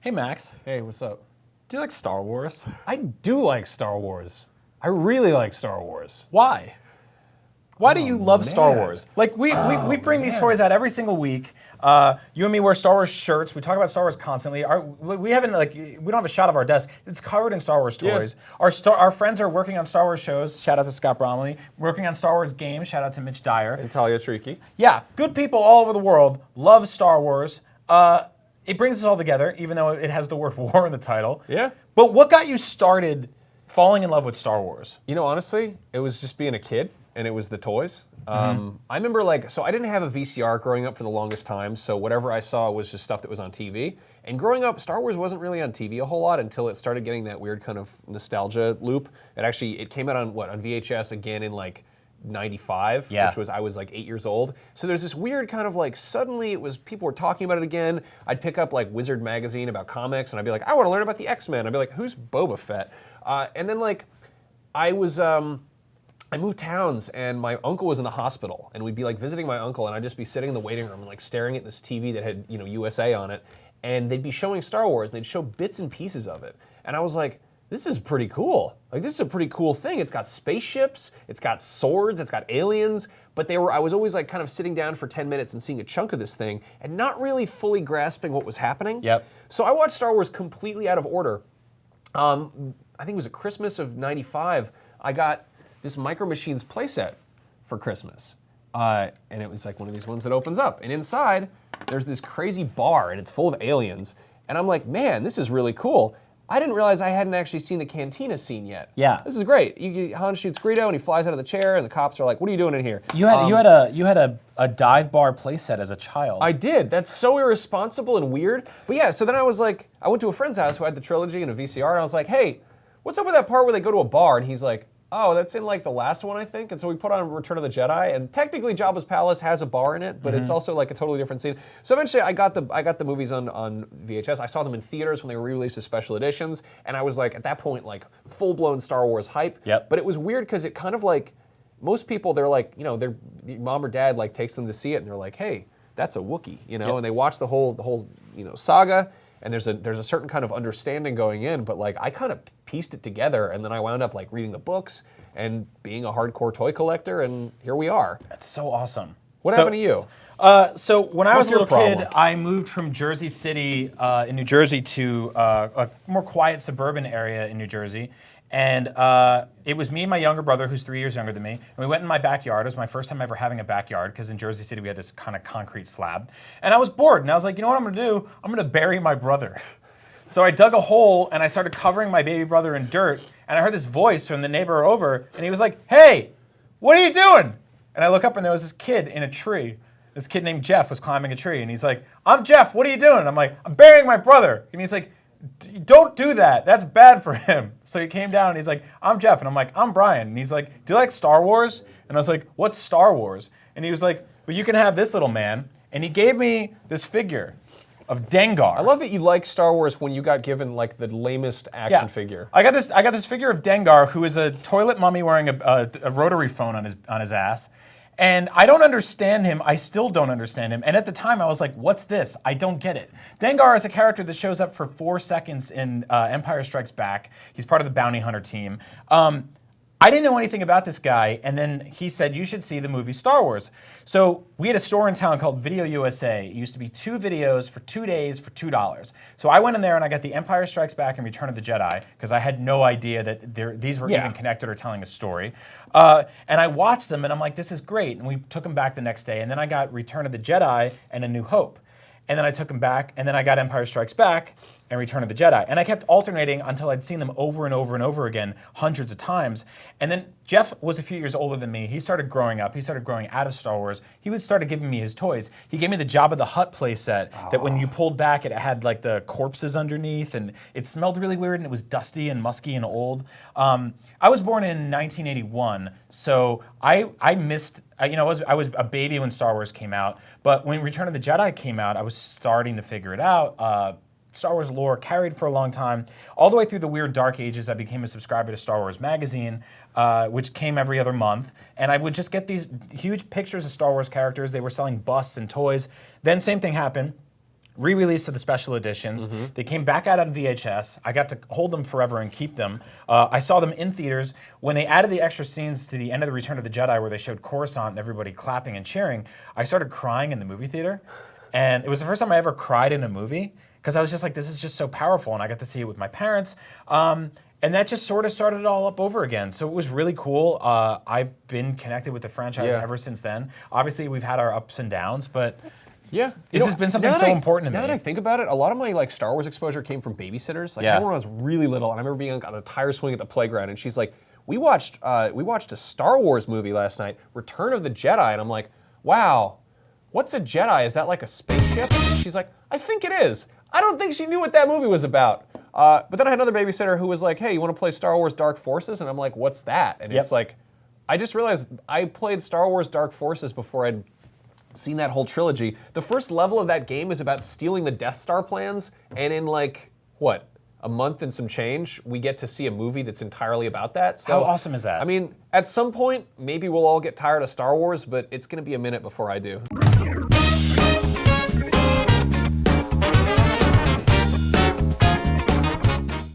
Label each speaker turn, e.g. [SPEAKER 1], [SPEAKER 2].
[SPEAKER 1] Hey Max,
[SPEAKER 2] Hey, what's up?
[SPEAKER 1] do you like Star Wars?
[SPEAKER 2] I do like Star Wars. I really like Star Wars.
[SPEAKER 1] Why? Why do you love Star
[SPEAKER 2] man.
[SPEAKER 1] Wars? Like we bring these
[SPEAKER 2] man.
[SPEAKER 1] toys out every single week. You and me wear Star Wars shirts. We talk about Star Wars constantly. We haven't we don't have a shot of our desk. It's covered in Star Wars toys. Our friends are working on Star Wars shows. Shout out to Scott Bromley. Working on Star Wars games. Shout out to Mitch Dyer.
[SPEAKER 2] And Talia Tricky.
[SPEAKER 1] Yeah, good people all over the world love Star Wars. It brings us all together, even though it has the word war in the title.
[SPEAKER 2] Yeah.
[SPEAKER 1] But what got you started falling in love with Star Wars?
[SPEAKER 2] You know, honestly, it was just being a kid, and it was the toys.
[SPEAKER 1] Mm-hmm.
[SPEAKER 2] I remember, so I didn't have a VCR growing up for the longest time, so whatever I saw was just stuff that was on TV. And growing up, Star Wars wasn't really on TV a whole lot until it started getting that weird kind of nostalgia loop. It came out on VHS again in 95,
[SPEAKER 1] Yeah.
[SPEAKER 2] which I was 8 years old. So there's this weird kind of suddenly people were talking about it again. I'd pick up Wizard magazine about comics, and I'd be like, I want to learn about the X-Men. I'd be like, who's Boba Fett? And then I moved towns, and my uncle was in the hospital, and we'd be visiting my uncle, and I'd just be sitting in the waiting room and staring at this TV that had USA on it, and they'd be showing Star Wars, and they'd show bits and pieces of it, and I was like, this is pretty cool. This is a pretty cool thing. It's got spaceships, it's got swords, it's got aliens, but I was always kind of sitting down for 10 minutes and seeing a chunk of this thing and not really fully grasping what was happening.
[SPEAKER 1] Yep.
[SPEAKER 2] So I watched Star Wars completely out of order. I think it was at Christmas of '95. I got this Micro Machines playset for Christmas. And it was one of these ones that opens up. And inside, there's this crazy bar, and it's full of aliens. And I'm like, man, this is really cool. I didn't realize I hadn't actually seen the cantina scene yet.
[SPEAKER 1] Yeah.
[SPEAKER 2] This is great. Han shoots Greedo, and he flies out of the chair, and the cops are like, what are you doing in here?
[SPEAKER 1] You had a dive bar playset as a child.
[SPEAKER 2] I did. That's so irresponsible and weird. But yeah, so then I was I went to a friend's house who had the trilogy and a VCR, and I was like, hey, what's up with that part where they go to a bar? And he's like, oh, that's in the last one, I think. And so we put on Return of the Jedi, and technically Jabba's palace has a bar in it, but it's also a totally different scene. So eventually I got the movies on VHS. I saw them in theaters when they were re-released as special editions, and I was at that point full-blown Star Wars hype.
[SPEAKER 1] Yep.
[SPEAKER 2] But it was weird because it kind of most people, they're their mom or dad takes them to see it, and they're like, hey, that's a Wookiee,
[SPEAKER 1] Yep.
[SPEAKER 2] and they watch the whole saga. And there's a certain kind of understanding going in, but I kind of pieced it together, and then I wound up reading the books and being a hardcore toy collector, and here we are.
[SPEAKER 1] That's so awesome.
[SPEAKER 2] What happened to you?
[SPEAKER 1] So when I was a
[SPEAKER 2] your
[SPEAKER 1] little kid,
[SPEAKER 2] problem?
[SPEAKER 1] I moved from Jersey City in New Jersey to a more quiet suburban area in New Jersey. And it was me and my younger brother, who's 3 years younger than me, and we went in my backyard. It was my first time ever having a backyard, because in Jersey City we had this kind of concrete slab. And I was bored, and I was like, you know what I'm gonna do? I'm gonna bury my brother. So I dug a hole, and I started covering my baby brother in dirt, and I heard this voice from the neighbor over, and he was like, hey, what are you doing? And I look up, and there was this kid in a tree. This kid named Jeff was climbing a tree, and he's like, I'm Jeff, what are you doing? I'm like, I'm burying my brother. And he's like, don't do that. That's bad for him. So he came down and he's like, I'm Jeff. And I'm like, I'm Brian. And he's like, do you like Star Wars? And I was like, what's Star Wars? And he was like, well, you can have this little man. And he gave me this figure of Dengar.
[SPEAKER 2] I love that you like Star Wars when you got given the lamest action figure.
[SPEAKER 1] I got this figure of Dengar, who is a toilet mummy wearing a rotary phone on his ass. And I don't understand him. I still don't understand him. And at the time, I was like, what's this? I don't get it. Dengar is a character that shows up for 4 seconds in Empire Strikes Back. He's part of the bounty hunter team. I didn't know anything about this guy, and then he said, you should see the movie Star Wars. So we had a store in town called Video USA. It used to be 2 videos for 2 days for $2. So I went in there and I got The Empire Strikes Back and Return of the Jedi, because I had no idea that these were even connected or telling a story. And I watched them, and I'm like, this is great. And we took them back the next day, and then I got Return of the Jedi and A New Hope. And then I took them back, and then I got Empire Strikes Back and Return of the Jedi. And I kept alternating until I'd seen them over and over and over again hundreds of times. And then Jeff was a few years older than me. He started growing up. He started growing out of Star Wars. He started giving me his toys. He gave me the Jabba the Hutt playset that when you pulled back, it had the corpses underneath, and it smelled really weird, and it was dusty and musky and old. I was born in 1981, so I missed. I was a baby when Star Wars came out, but when Return of the Jedi came out, I was starting to figure it out. Star Wars lore carried for a long time. All the way through the weird dark ages, I became a subscriber to Star Wars Magazine, which came every other month. And I would just get these huge pictures of Star Wars characters. They were selling busts and toys. Then same thing happened. re-released to the special editions. They came back out on VHS. I got to hold them forever and keep them. I saw them in theaters. When they added the extra scenes to the end of the Return of the Jedi, where they showed Coruscant and everybody clapping and cheering, I started crying in the movie theater, and it was the first time I ever cried in a movie because I was just like, this is just so powerful, and I got to see it with my parents. And that just sort of started it all up over again. So it was really cool. I've been connected with the franchise ever since then. Obviously, we've had our ups and downs, but
[SPEAKER 2] Yeah,
[SPEAKER 1] this has been something so important to me.
[SPEAKER 2] Now that I think about it, a lot of my like Star Wars exposure came from babysitters. Like
[SPEAKER 1] Yeah.
[SPEAKER 2] when I was really little, and I remember being on a tire swing at the playground, and she's like, "We watched a Star Wars movie last night, Return of the Jedi," and I'm like, "Wow, what's a Jedi? Is that like a spaceship?" And she's like, "I think it is." I don't think she knew what that movie was about. But then I had another babysitter who was like, "Hey, you want to play Star Wars Dark Forces?" And I'm like, "What's that?" And it's like, I just realized I played Star Wars Dark Forces before I'd seen that whole trilogy. The first level of that game is about stealing the Death Star plans, and in like, what, a month and some change, we get to see a movie that's entirely about that. So,
[SPEAKER 1] How awesome is that?
[SPEAKER 2] I mean, at some point, maybe we'll all get tired of Star Wars, but it's going to be a minute before I do.